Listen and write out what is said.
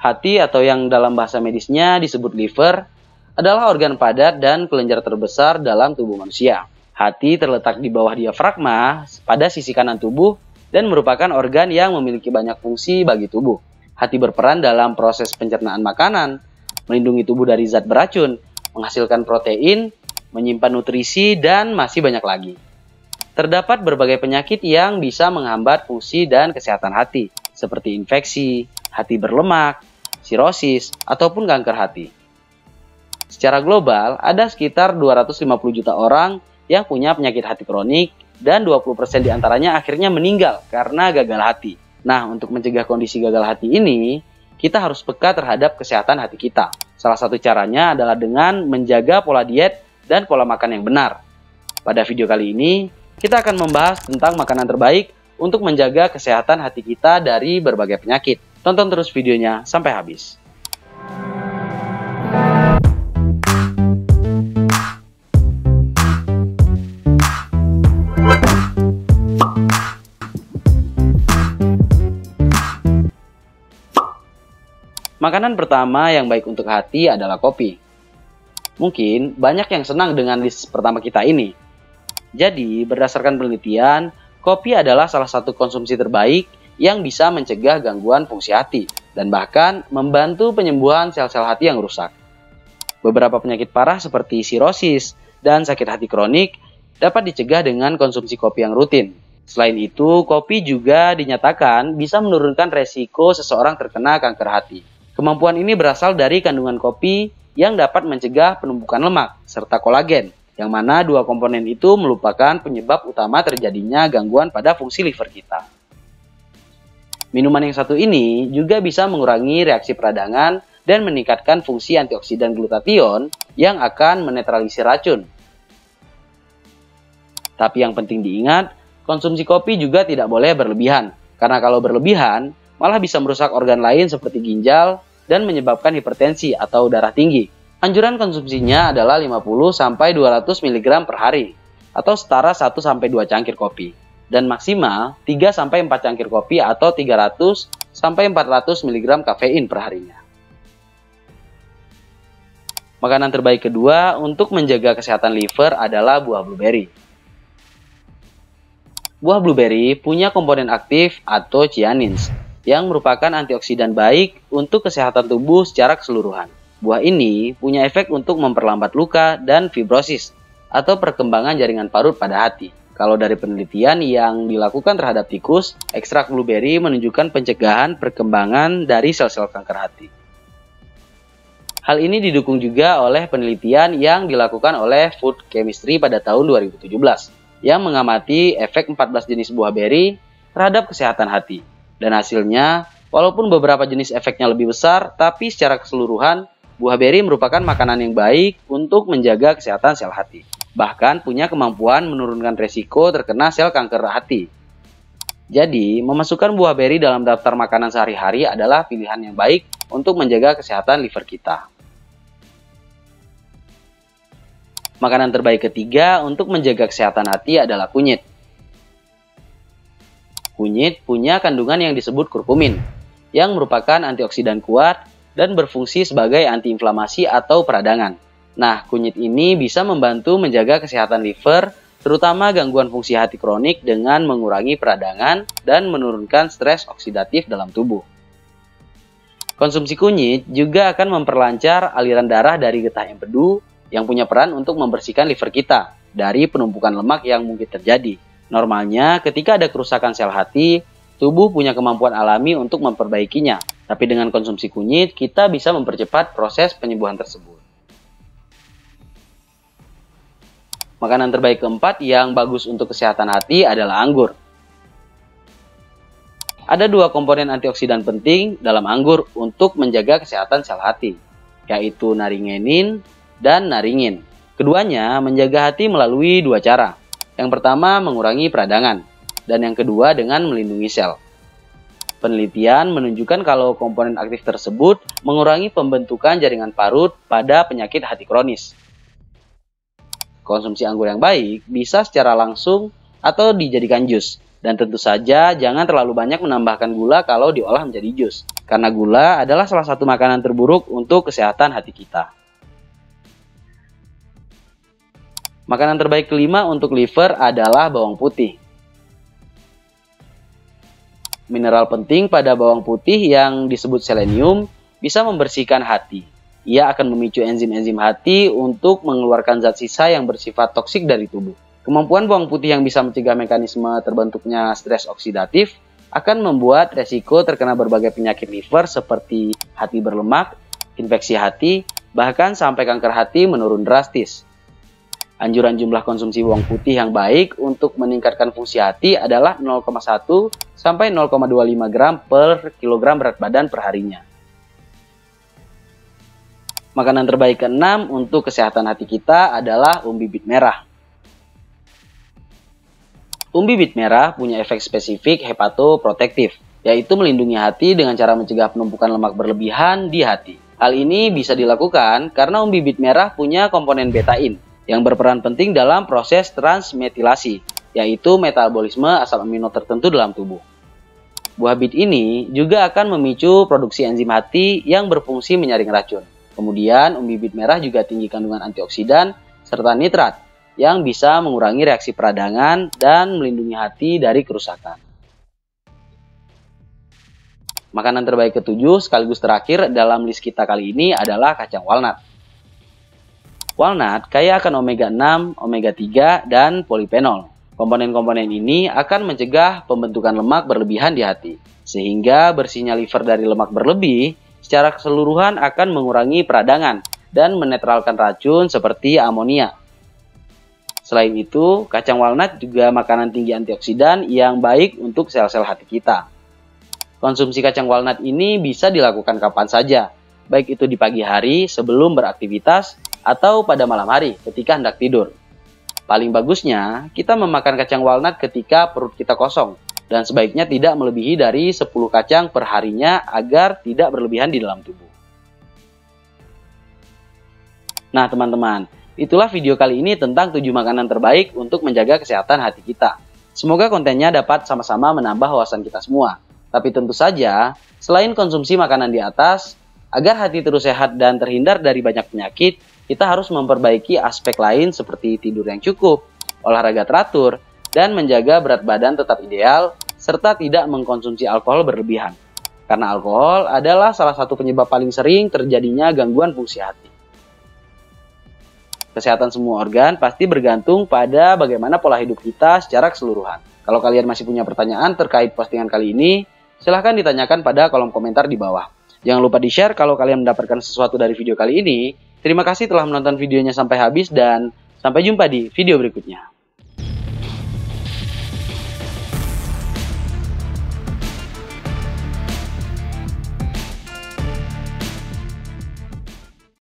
Hati atau yang dalam bahasa medisnya disebut liver adalah organ padat dan kelenjar terbesar dalam tubuh manusia. Hati terletak di bawah diafragma pada sisi kanan tubuh dan merupakan organ yang memiliki banyak fungsi bagi tubuh. Hati berperan dalam proses pencernaan makanan, melindungi tubuh dari zat beracun, menghasilkan protein, menyimpan nutrisi, dan masih banyak lagi. Terdapat berbagai penyakit yang bisa menghambat fungsi dan kesehatan hati, seperti infeksi, hati berlemak, sirosis, ataupun kanker hati. Secara global, ada sekitar 250 juta orang yang punya penyakit hati kronik dan 20% diantaranya akhirnya meninggal karena gagal hati. Nah, untuk mencegah kondisi gagal hati ini, kita harus peka terhadap kesehatan hati kita. Salah satu caranya adalah dengan menjaga pola diet dan pola makan yang benar. Pada video kali ini, kita akan membahas tentang makanan terbaik untuk menjaga kesehatan hati kita dari berbagai penyakit. Tonton terus videonya sampai habis. Makanan pertama yang baik untuk hati adalah kopi. Mungkin banyak yang senang dengan list pertama kita ini. Jadi, berdasarkan penelitian, kopi adalah salah satu konsumsi terbaik yang bisa mencegah gangguan fungsi hati dan bahkan membantu penyembuhan sel-sel hati yang rusak. Beberapa penyakit parah seperti sirosis dan sakit hati kronik dapat dicegah dengan konsumsi kopi yang rutin. Selain itu, kopi juga dinyatakan bisa menurunkan resiko seseorang terkena kanker hati. Kemampuan ini berasal dari kandungan kopi yang dapat mencegah penumpukan lemak serta kolagen, yang mana dua komponen itu merupakan penyebab utama terjadinya gangguan pada fungsi liver kita. Minuman yang satu ini juga bisa mengurangi reaksi peradangan dan meningkatkan fungsi antioksidan glutathione yang akan menetralisir racun. Tapi yang penting diingat, konsumsi kopi juga tidak boleh berlebihan, karena kalau berlebihan malah bisa merusak organ lain seperti ginjal dan menyebabkan hipertensi atau darah tinggi. Anjuran konsumsinya adalah 50-200 mg per hari, atau setara 1-2 cangkir kopi. Dan maksimal 3-4 cangkir kopi atau 300-400 mg kafein per harinya. Makanan terbaik kedua untuk menjaga kesehatan liver adalah buah blueberry. Buah blueberry punya komponen aktif atau cyanins yang merupakan antioksidan baik untuk kesehatan tubuh secara keseluruhan. Buah ini punya efek untuk memperlambat luka dan fibrosis atau perkembangan jaringan parut pada hati. Kalau dari penelitian yang dilakukan terhadap tikus, ekstrak blueberry menunjukkan pencegahan perkembangan dari sel-sel kanker hati. Hal ini didukung juga oleh penelitian yang dilakukan oleh Food Chemistry pada tahun 2017 yang mengamati efek 14 jenis buah beri terhadap kesehatan hati. Dan hasilnya, walaupun beberapa jenis efeknya lebih besar, tapi secara keseluruhan, buah beri merupakan makanan yang baik untuk menjaga kesehatan sel hati. Bahkan punya kemampuan menurunkan resiko terkena sel kanker hati. Jadi, memasukkan buah beri dalam daftar makanan sehari-hari adalah pilihan yang baik untuk menjaga kesehatan liver kita. Makanan terbaik ketiga untuk menjaga kesehatan hati adalah kunyit. Kunyit punya kandungan yang disebut kurkumin, yang merupakan antioksidan kuat dan berfungsi sebagai antiinflamasi atau peradangan. Nah, kunyit ini bisa membantu menjaga kesehatan liver, terutama gangguan fungsi hati kronik dengan mengurangi peradangan dan menurunkan stres oksidatif dalam tubuh. Konsumsi kunyit juga akan memperlancar aliran darah dari getah empedu yang punya peran untuk membersihkan liver kita dari penumpukan lemak yang mungkin terjadi. Normalnya, ketika ada kerusakan sel hati, tubuh punya kemampuan alami untuk memperbaikinya. Tapi dengan konsumsi kunyit, kita bisa mempercepat proses penyembuhan tersebut. Makanan terbaik keempat yang bagus untuk kesehatan hati adalah anggur. Ada dua komponen antioksidan penting dalam anggur untuk menjaga kesehatan sel hati, yaitu naringenin dan naringin. Keduanya menjaga hati melalui dua cara. Yang pertama mengurangi peradangan, dan yang kedua dengan melindungi sel. Penelitian menunjukkan kalau komponen aktif tersebut mengurangi pembentukan jaringan parut pada penyakit hati kronis. Konsumsi anggur yang baik bisa secara langsung atau dijadikan jus. Dan tentu saja jangan terlalu banyak menambahkan gula kalau diolah menjadi jus. karena gula adalah salah satu makanan terburuk untuk kesehatan hati kita. Makanan terbaik kelima untuk liver adalah bawang putih. Mineral penting pada bawang putih yang disebut selenium bisa membersihkan hati. Ia akan memicu enzim-enzim hati untuk mengeluarkan zat sisa yang bersifat toksik dari tubuh. Kemampuan bawang putih yang bisa mencegah mekanisme terbentuknya stres oksidatif akan membuat resiko terkena berbagai penyakit liver seperti hati berlemak, infeksi hati, bahkan sampai kanker hati menurun drastis. Anjuran jumlah konsumsi bawang putih yang baik untuk meningkatkan fungsi hati adalah 0,1 sampai 0,25 gram per kilogram berat badan per harinya. Makanan terbaik keenam untuk kesehatan hati kita adalah umbi bit merah. Umbi bit merah punya efek spesifik hepatoprotektif, yaitu melindungi hati dengan cara mencegah penumpukan lemak berlebihan di hati. Hal ini bisa dilakukan karena umbi bit merah punya komponen betain, yang berperan penting dalam proses transmetilasi, yaitu metabolisme asam amino tertentu dalam tubuh. Buah bit ini juga akan memicu produksi enzim hati yang berfungsi menyaring racun. Kemudian, umbi bit merah juga tinggi kandungan antioksidan serta nitrat yang bisa mengurangi reaksi peradangan dan melindungi hati dari kerusakan. Makanan terbaik ketujuh sekaligus terakhir dalam list kita kali ini adalah kacang walnut. Walnut kaya akan omega 6, omega 3, dan polifenol. Komponen-komponen ini akan mencegah pembentukan lemak berlebihan di hati, sehingga bersihnya liver dari lemak berlebih secara keseluruhan akan mengurangi peradangan dan menetralkan racun seperti amonia. Selain itu, kacang walnut juga makanan tinggi antioksidan yang baik untuk sel-sel hati kita. Konsumsi kacang walnut ini bisa dilakukan kapan saja, baik itu di pagi hari sebelum beraktivitas atau pada malam hari ketika hendak tidur. Paling bagusnya, kita memakan kacang walnut ketika perut kita kosong, dan sebaiknya tidak melebihi dari 10 kacang per harinya agar tidak berlebihan di dalam tubuh. Nah teman-teman, itulah video kali ini tentang 7 makanan terbaik untuk menjaga kesehatan hati kita. Semoga kontennya dapat sama-sama menambah wawasan kita semua. Tapi tentu saja, selain konsumsi makanan di atas, agar hati terus sehat dan terhindar dari banyak penyakit, kita harus memperbaiki aspek lain seperti tidur yang cukup, olahraga teratur, dan menjaga berat badan tetap ideal, serta tidak mengkonsumsi alkohol berlebihan. Karena alkohol adalah salah satu penyebab paling sering terjadinya gangguan fungsi hati. Kesehatan semua organ pasti bergantung pada bagaimana pola hidup kita secara keseluruhan. Kalau kalian masih punya pertanyaan terkait postingan kali ini, silahkan ditanyakan pada kolom komentar di bawah. Jangan lupa di-share kalau kalian mendapatkan sesuatu dari video kali ini. Terima kasih telah menonton videonya sampai habis dan sampai jumpa di video berikutnya.